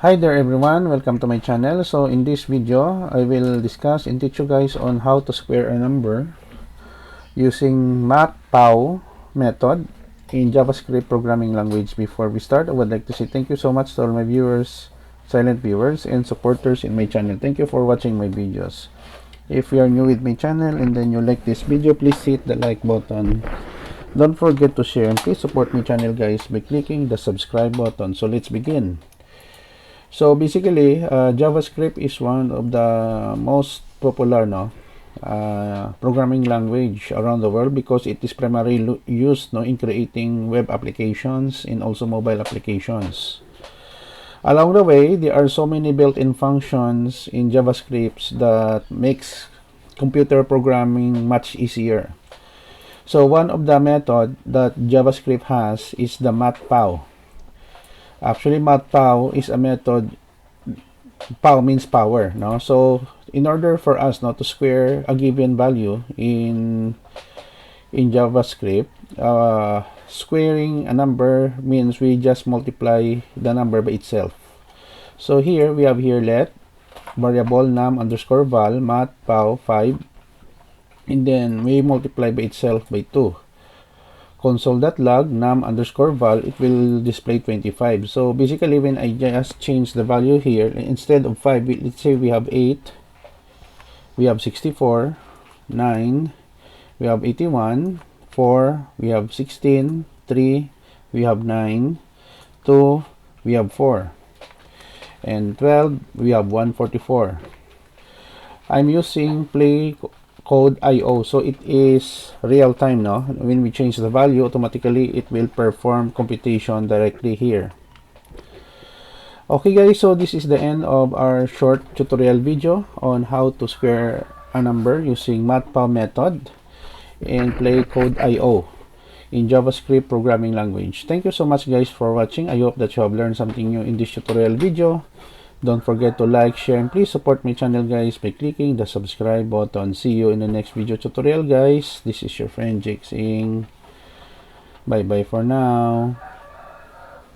Hi there everyone, welcome to my channel. So in this video, I will discuss and teach you guys on how to square a number using Math.Pow method in JavaScript programming language. Before we start, I would like to say thank you so much to all my viewers, silent viewers, and supporters in my channel. Thank you for watching my videos. If you are new with my channel and then you like this video, please hit the like button. Don't forget to share and please support my channel guys by clicking the subscribe button. So let's begin. So basically, JavaScript is one of the most popular programming language around the world because it is primarily used in creating web applications and also mobile applications. Along the way, there are so many built-in functions in JavaScript that makes computer programming much easier. So one of the method that JavaScript has is the Math.Pow. Actually, Math.Pow is a method. Pow means power, no? So in order for us not to square a given value in JavaScript, squaring a number means we just multiply the number by itself. So here we have let variable num underscore val Math.Pow 5, and then we multiply by itself by 2. Console.log num underscore val, it will display 25. So basically, when I just change the value here, instead of 5, let's say we have 8, we have 64, 9, we have 81, 4, we have 16, 3, we have 9, 2, we have 4, and 12, we have 144. I'm using play code IO, so it is real time, no? When we change the value, automatically it will perform computation directly here. Okay guys, so this is the end of our short tutorial video on how to square a number using Math.Pow method and play code IO in JavaScript programming language. Thank you so much guys for watching. I hope that you have learned something new in this tutorial video. Don't forget to like, share, and please support my channel guys by clicking the subscribe button. See you in the next video tutorial guys. This is your friend Jake saying bye bye for now.